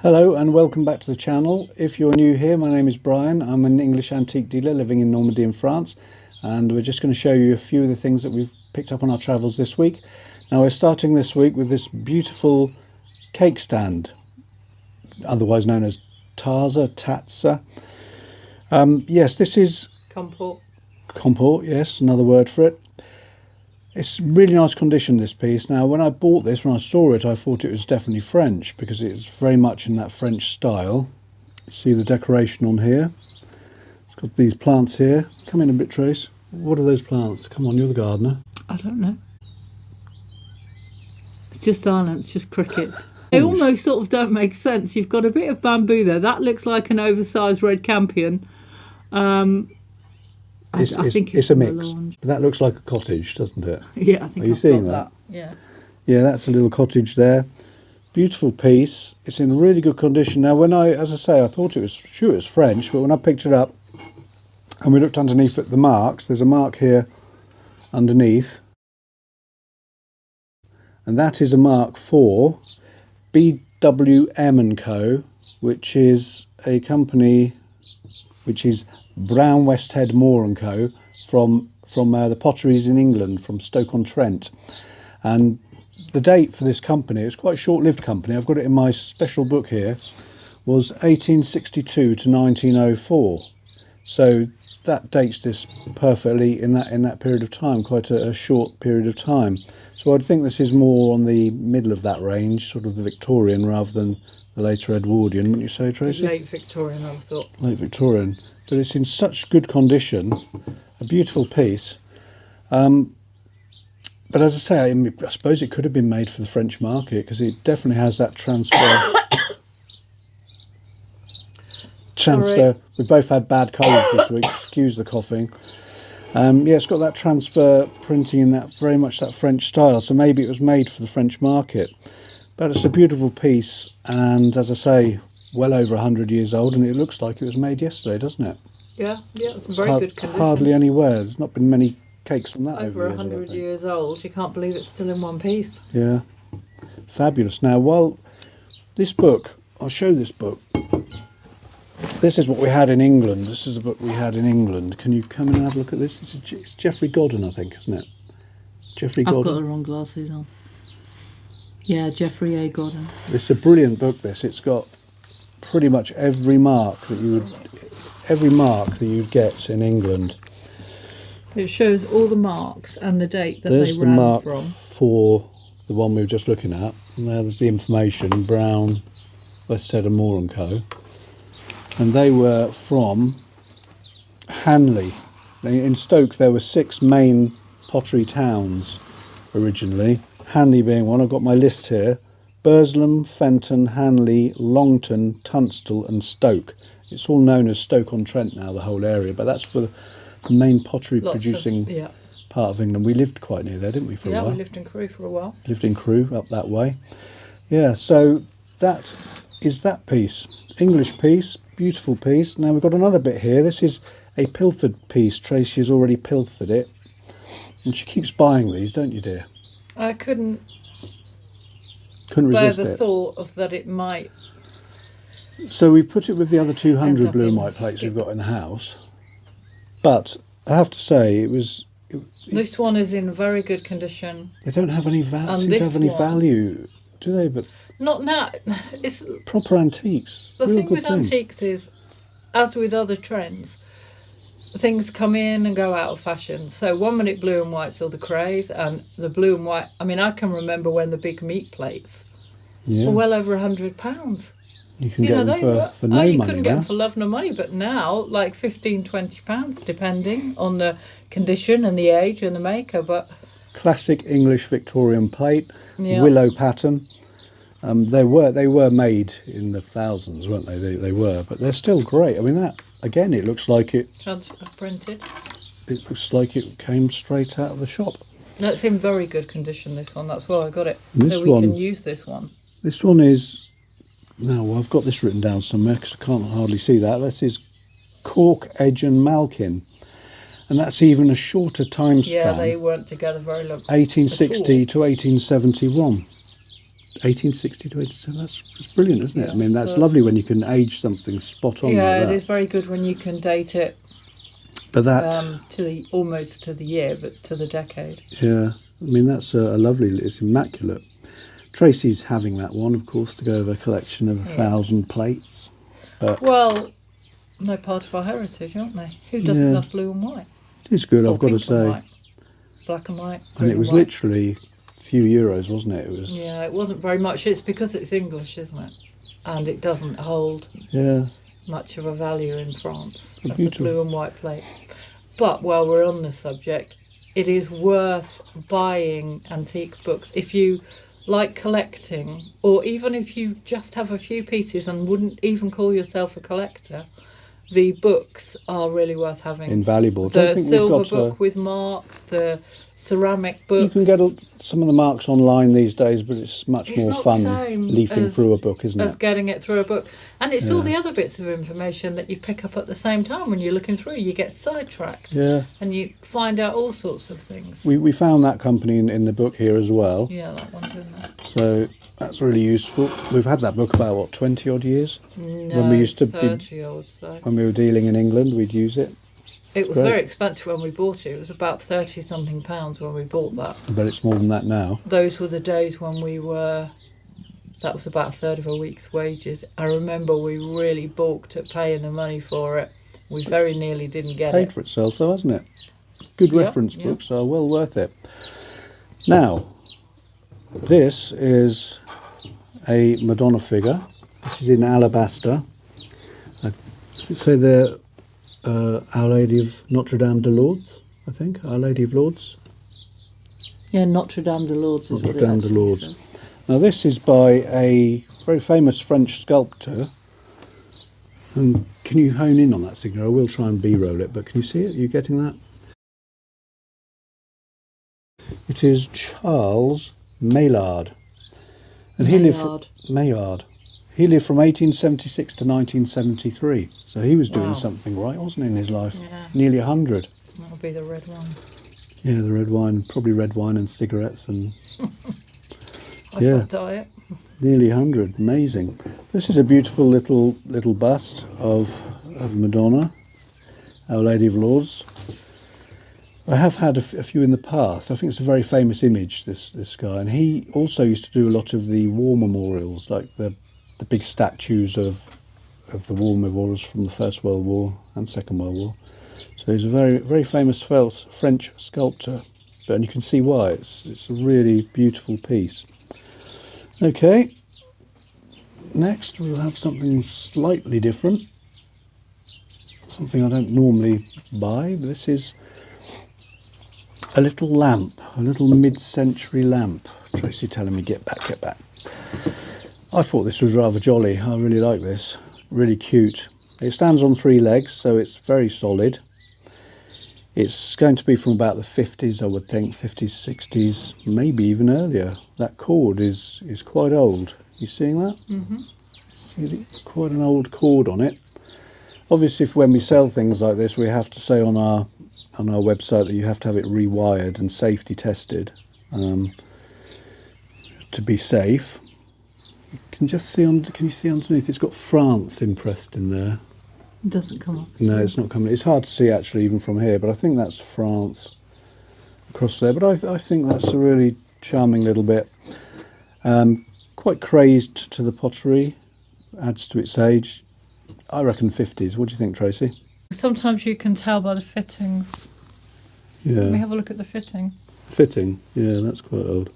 Hello and welcome back to the channel. If you're new here, my name is Brian. I'm an English antique dealer living in Normandy in France, and we're just going to show you a few of the things that we've picked up on our travels this week. Now we're starting this week with this beautiful cake stand, otherwise known as Tatza. Yes, this is comport, yes, another word for it. It's really nice condition, this piece. Now when I bought this, when I saw it, I thought it was definitely French because it's very much in that French style. See the decoration on here? It's got these plants here. Come in a bit, Trace. What are those plants? Come on, you're the gardener. I don't know. It's just silence, just crickets. They almost sort of don't make sense. You've got a bit of bamboo there. That looks like an oversized red campion. I think it's a mix. But that looks like a cottage, doesn't it? Yeah, I think. Are you seeing that? Yeah. Yeah, that's a little cottage there. Beautiful piece. It's in really good condition. Now, as I say, I thought it was French, but when I picked it up and we looked underneath at the marks, there's a mark here underneath, and that is a mark for BWM & Co., which is a company which is Brown Westhead Moore & Co. from the potteries in England, from Stoke-on-Trent. And the date for this company, it's quite a short-lived company, I've got it in my special book here, was 1862 to 1904. So that dates this perfectly in that period of time, quite a short period of time. So I'd think this is more on the middle of that range, sort of the Victorian rather than the later Edwardian, wouldn't you say, Tracy? Late Victorian, I would have thought. Late Victorian. But it's in such good condition, a beautiful piece. But as I say, I suppose it could have been made for the French market because it definitely has that transfer. We both had bad colds this week, excuse the coughing. Yeah, it's got that transfer printing in that very much that French style, so maybe it was made for the French market. But it's a beautiful piece, and as I say, well over 100 years old, and it looks like it was made yesterday, doesn't it? Yeah, it's very good condition. Hardly anywhere. There's not been many cakes from that over 100 years old. You can't believe it's still in one piece. Yeah, fabulous. Now, while this book, I'll show this book. This is what we had in England. This is the book we had in England. Can you come in and have a look at this? It's Geoffrey Godden, I think, isn't it? Geoffrey Godden. I've got the wrong glasses on. Yeah, Geoffrey A. Godden. It's a brilliant book, this. It's got pretty much every mark that you'd get in England. It shows all the marks and the date that There's they ran the mark from. For the one we were just looking at. And there's the information, Brown, Westhead and Moore & Co. And they were from Hanley. In Stoke there were 6 main pottery towns originally, Hanley being one. I've got my list here: Burslem, Fenton, Hanley, Longton, Tunstall and Stoke. It's all known as Stoke-on-Trent now, the whole area, but that's for the main pottery producing part of England. We lived quite near there, didn't we, for a while? Yeah, we lived in Crewe for a while. Lived in Crewe, up that way. Yeah, so that is that piece. English piece, beautiful piece. Now we've got another bit here. This is a pilfered piece. Tracy has already pilfered it, and she keeps buying these, don't you, dear? I couldn't resist bear the thought of that it might. So we've put it with the other 200 blue and white plates we've got in the house, but I have to say This one is in very good condition. They don't have any value, do they? But not now. It's proper antiques. The thing with antiques is, as with other trends, things come in and go out of fashion. So 1 minute blue and white's still the craze, and the blue and white. I mean, I can remember when the big meat plates were well over £100. You can get them for no money. You couldn't get them for love nor money, but now like £15-20, depending on the condition and the age and the maker. But classic English Victorian plate, willow pattern. They were made in the thousands, weren't they? They were, but they're still great. I mean, that again, it looks like it printed. It looks like it came straight out of the shop. That's in very good condition. This one, that's why I got it. This so we can use this one. This one is. Now I've got this written down somewhere because I can't hardly see that. This is Cork, Edge and Malkin, and that's even a shorter time span. Yeah, they weren't together very long. 1860 to 1871. 1860 to 87. That's brilliant, isn't it? I Yeah, mean, that's so- lovely when you can age something spot on Yeah, like it that. is very good when you can date it But that, to the almost to the year, but to the decade. yeah, I mean, that's a lovely, it's immaculate. Tracy's having that one, of course, to go over a collection of 1,000 plates. But Well, they're part of our heritage, aren't they? Who doesn't Yeah. love blue and white? it's good, Or I've got to pink and say. white, black and white. And green it was white. literally a few euros, wasn't it? It was, Yeah, it wasn't very much. It's because it's English, isn't it? And it doesn't hold yeah. much of a value in France as a Beautiful. blue and white plate. But while we're on the subject, it is worth buying antique books if you like collecting, or even if you just have a few pieces and wouldn't even call yourself a collector. The books are really worth having. Invaluable. I don't The think we've silver got book with marks, the ceramic books. You can get some of the marks online these days, but it's much It's more not fun the same leafing as- through a book, isn't as it? getting it through a book. And it's all Yeah. the other bits of information that you pick up at the same time when you're looking through. You get sidetracked Yeah. and you find out all sorts of things. We found that company in the book here as well, Yeah, that one's in there. so that's really useful. We've had that book about, what, 20 odd years? No, When we used to be- 30 old, so. When we were dealing in England, we'd use it. It was great. very expensive when we bought it. It was about 30 something pounds when we bought that. I bet it's more than that now. Those were the days when that was about a third of a week's wages. I remember we really balked at paying the money for it. We very nearly didn't get Paid it. for itself though, hasn't it? Good Yeah, reference yeah. books are well worth it. Now, this is a Madonna figure. This is in alabaster. So they're Our Lady of Notre Dame de Lourdes, I think. Our Lady of Lourdes. Yeah, Notre Dame de Lourdes is Notre what it Dame de actually Lourdes. says. Now this is by a very famous French sculptor. And can you hone in on that signature? I will try and b-roll it, but can you see it? Are you getting that? It is Charles Maillard. And Maillard. Maillard. He lived from 1876 to 1973. So he was doing Wow. something right, wasn't he, in his life? Yeah. Nearly 100. That'll be the red one. Yeah, the red wine, probably red wine and cigarettes and I Yeah. thought diet. nearly 100. Amazing. This is a beautiful little bust of Madonna, Our Lady of Lourdes. I have had a few in the past. I think it's a very famous image, this guy. And he also used to do a lot of the war memorials, like the big statues of the war memorials from the First World War and Second World War. So he's a very, very famous French sculptor. And you can see why. It's a really beautiful piece. Okay. Next we'll have something slightly different. Something I don't normally buy. This is a little lamp, a little mid-century lamp. Tracy telling me, get back, get back. I thought this was rather jolly. I really like this. Really cute. It stands on 3 legs, so it's very solid. It's going to be from about the 50s, I would think, 50s, 60s, maybe even earlier. That cord is quite old. You seeing that? Mm-hmm. See, quite an old cord on it. Obviously, when we sell things like this, we have to say on our website that you have to have it rewired and safety tested to be safe. You can just see can you see underneath? It's got France impressed in there. It doesn't come up. No, it's not coming. It's hard to see actually, even from here. But I think that's France across there. But I think that's a really charming little bit. Quite crazed to the pottery. Adds to its age. I reckon 50s. What do you think, Tracy? Sometimes you can tell by the fittings. Yeah. Let me have a look at the fitting. Fitting. Yeah, that's quite old.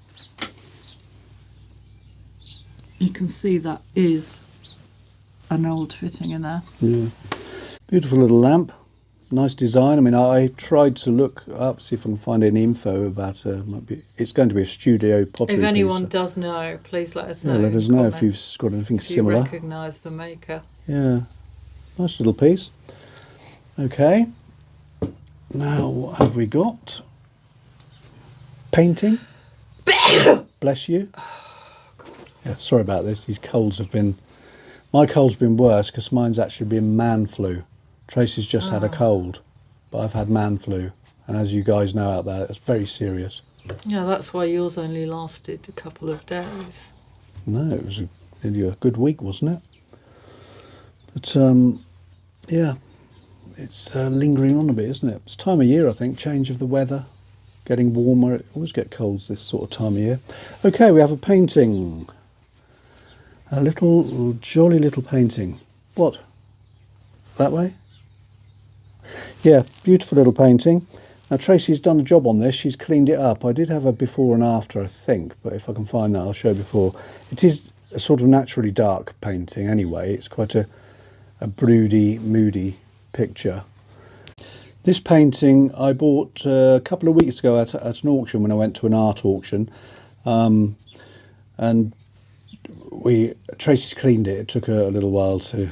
You can see that is an old fitting in there. Yeah. Beautiful little lamp. Nice design. I mean, I tried to look up, see if I can find any info about it's going to be a studio pottery If anyone piece. does know, please let us know. Yeah, let in us know if comments you've got anything if similar. you recognise the maker. Yeah. Nice little piece. Okay. Now, what have we got? Painting. Bless you. Yeah, sorry about this. These colds have been... My cold's been worse because mine's actually been man flu. Tracy's just had a cold, but I've had man flu. And as you guys know out there, it's very serious. Yeah, that's why yours only lasted a couple of days. No, it was nearly a good week, wasn't it? But yeah, it's lingering on a bit, isn't it? It's time of year, I think. Change of the weather, getting warmer. It always get colds this sort of time of year. Okay, we have a painting. A little, jolly little painting. What? That way? Yeah, beautiful little painting. Now Tracy's done a job on this. She's cleaned it up. I did have a before and after, I think, but if I can find that, I'll show before. It is a sort of naturally dark painting anyway. It's quite a broody, moody picture. This painting I bought a couple of weeks ago at an auction when I went to an art auction, and Tracy's cleaned it. It took her a little while to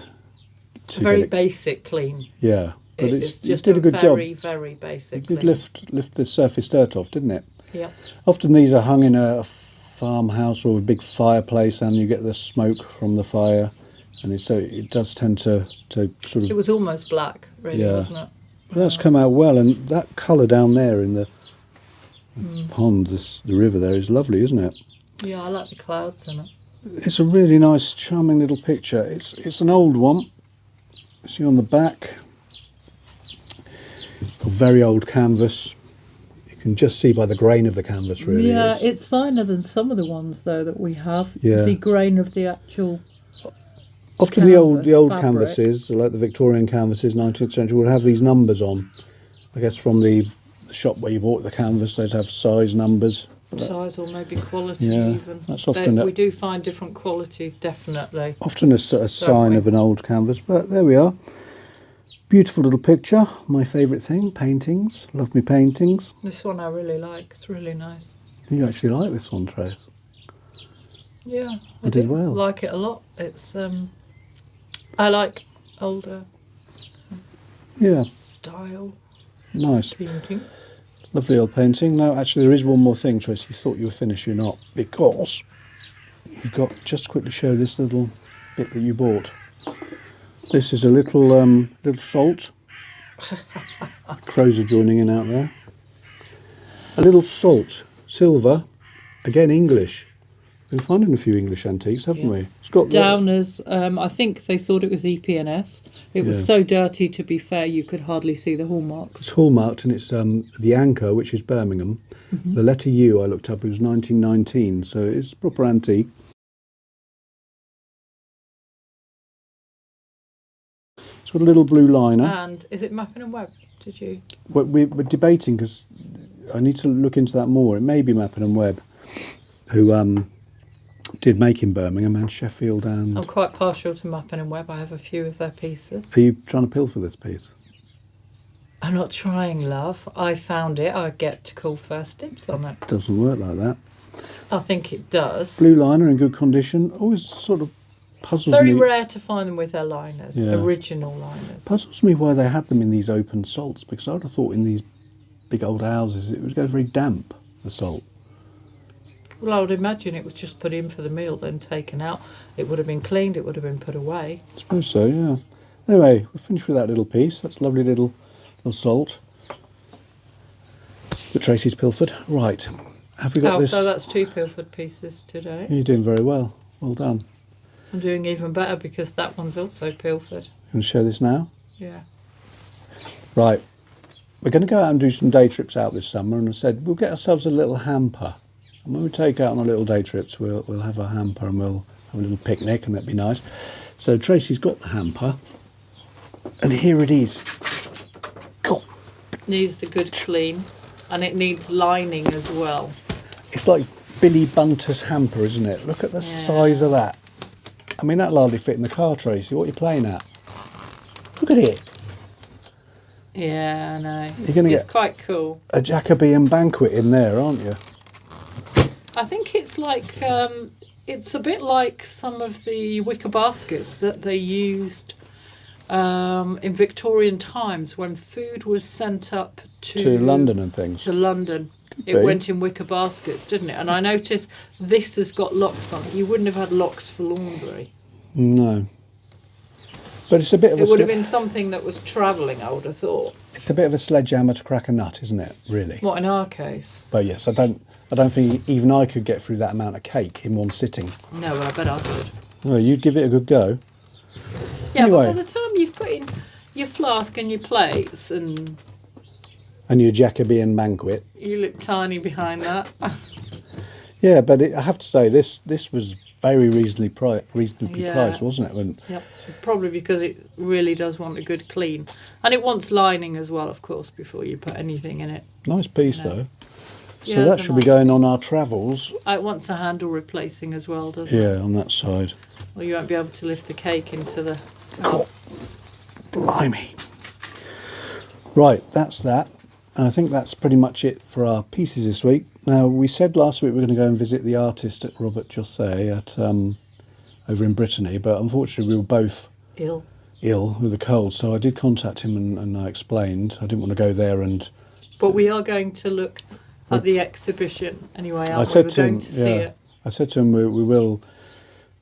very get it. Basic clean. Yeah, but It's just it did a good job. Very basic. It did lift the surface dirt off, didn't it? Yeah. Often these are hung in a farmhouse or a big fireplace, and you get the smoke from the fire, and it does tend to sort of. It was almost black, really, wasn't it? But that's come out well, and that colour down there in the pond, the river there, is lovely, isn't it? Yeah, I like the clouds in it. It's a really nice, charming little picture. It's an old one. See on the back, a very old canvas. You can just see by the grain of the canvas, really. Yeah, it's finer than some of the ones though that we have. Yeah. The grain of the actual. Often the old fabric. canvases, like the Victorian canvases, 19th century, would have these numbers on. I guess from the shop where you bought the canvas, they'd have size numbers. Size or maybe quality even. That's often we do find different quality, definitely. Often a sign of an old canvas, but there we are. Beautiful little picture. My favourite thing, paintings. Love me paintings. This one I really like. It's really nice. You actually like this one, Trace? Yeah, I did well. Like it a lot. It's I like older style Nice. painting. Lovely old painting. Now, actually, there is one more thing, Trace. You thought you were finished, you're not, because you've got, just to quickly show this little bit that you bought. This is a little salt. Crows are joining in out there. A little salt, silver, again English. We've been finding a few English antiques, haven't we? It's got Downers, I think they thought it was EP&S. It was so dirty, to be fair, you could hardly see the hallmarks. It's hallmarked, and it's the anchor, which is Birmingham. The letter U I looked up, it was 1919, so it's proper antique. It's got a little blue liner. And is it Mappin and Webb? Did you? We're debating, because I need to look into that more. It may be Mappin and Webb, who did make in Birmingham and Sheffield. And I'm quite partial to Mappin and Webb. I have a few of their pieces. Are you trying to pilfer this piece? I'm not trying, love. I found it. I get to call first dibs on it. Doesn't work like that. I think it does. Blue liner in good condition. Always sort of puzzles me. Very rare to find them with their liners, original liners. Puzzles me why they had them in these open salts, because I would have thought in these big old houses it would go very damp, the salt. Well, I would imagine it was just put in for the meal, then taken out. It would have been cleaned, it would have been put away. I suppose so, yeah. Anyway, we're finished with that little piece. That's a lovely little salt that Tracy's pilfered. Right, have we got this? So that's 2 pilfered pieces today. You're doing very well. Well done. I'm doing even better because that one's also pilfered. You want to show this now? Yeah. Right, we're going to go out and do some day trips out this summer, and I said we'll get ourselves a little hamper. And when we take out on our little day trips, we'll have a hamper and we'll have a little picnic, and that'd be nice. So Tracy's got the hamper, and here it is. Cool. Needs a good clean, and it needs lining as well. It's like Billy Bunter's hamper, isn't it? Look at the size of that. I mean, that'll hardly fit in the car, Tracy. What are you playing at? Look at it. Yeah, I know. You're going to It's get quite cool. a Jacobean banquet in there, aren't you? I think it's like, it's a bit like some of the wicker baskets that they used in Victorian times when food was sent up To London and things. To London. It went in wicker baskets, didn't it? And I noticed this has got locks on it. You wouldn't have had locks for laundry. No. But it's a bit of It would have been something that was travelling, I would have thought. It's a bit of a sledgehammer to crack a nut, isn't it, really? What, in our case? But yes, I don't I don't think even I could get through that amount of cake in one sitting. No, I bet I could. Well, you'd give it a good go. Yeah, Anyway. but by the time you've put in your flask and your plates and And your Jacobean banquet. you look tiny behind that. Yeah, but I have to say, this was very reasonably Yeah. priced, wasn't it? When, Yep, probably because it really does want a good clean. And it wants lining as well, of course, before you put anything in it. nice piece, No. though. Yeah, So that it's a should be nice going on our travels. It wants a handle replacing as well, doesn't it? Yeah, on that side. Or you won't be able to lift the cake into the... Cool. Blimey. Right, that's that. And I think that's pretty much it for our pieces this week. Now, we said last week we were going to go and visit the artist at Robert Josset at over in Brittany, but unfortunately we were both ill. with a cold, so I did contact him and I explained I didn't want to go there and... But we are going to look at the exhibition anyway, aren't I we? said We're to going him, to see it. I said to him we will,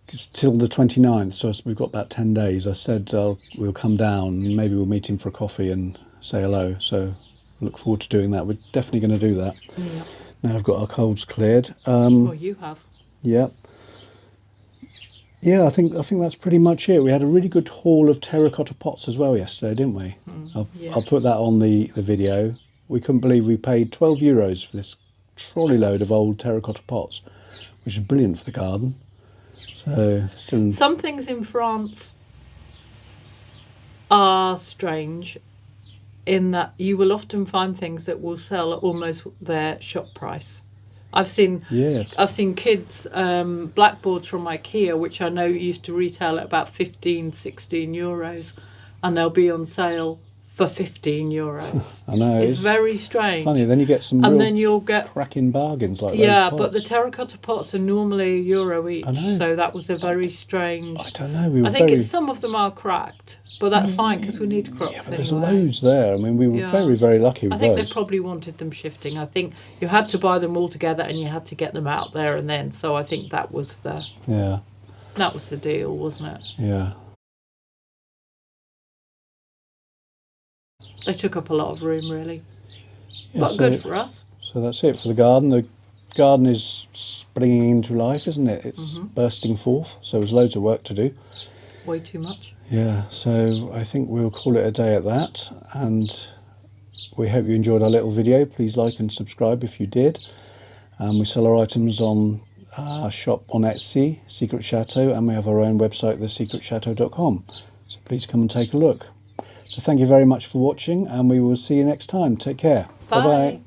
it's till the 29th, so we've got about 10 days. I said we'll come down and maybe we'll meet him for a coffee and say hello, so I look forward to doing that. We're definitely going to do that. Yeah. Now I've got our colds cleared. Well, you have. Yeah. Yeah, I think that's pretty much it. We had a really good haul of terracotta pots as well yesterday, didn't we? Yeah. I'll put that on the video. We couldn't believe we paid €12 for this trolley load of old terracotta pots, which is brilliant for the garden. So still Some things in France are strange in that you will often find things that will sell at almost their shop price. I've seen kids blackboards from IKEA, which I know used to retail at about 15-16 euros, and they'll be on sale for 15 euros. I know It's very strange. funny. Then you get some and real then you'll get cracking bargains like yeah, those but the pots. terracotta pots are normally €1 each, I know. so that was a very strange. I don't know. We were I think very, it's some of them are cracked, but that's fine because we need crops yeah, but there's anyway. loads there. I mean, we were Yeah. very, very lucky with I think those. they probably wanted them shifting. I think you had to buy them all together and you had to get them out there and then. So I think that was the deal, wasn't it? Yeah. They took up a lot of room, really, Yeah, but so- good for us. So that's it for the garden. The garden is springing into life, isn't it? It's bursting forth, so there's loads of work to do. Way too much. Yeah, so I think we'll call it a day at that, and we hope you enjoyed our little video. Please like and subscribe if you did. We sell our items on our shop on Etsy, Secret Chateau, and we have our own website, thesecretchateau.com. So please come and take a look. So thank you very much for watching, and we will see you next time. Take care. Bye. Bye-bye.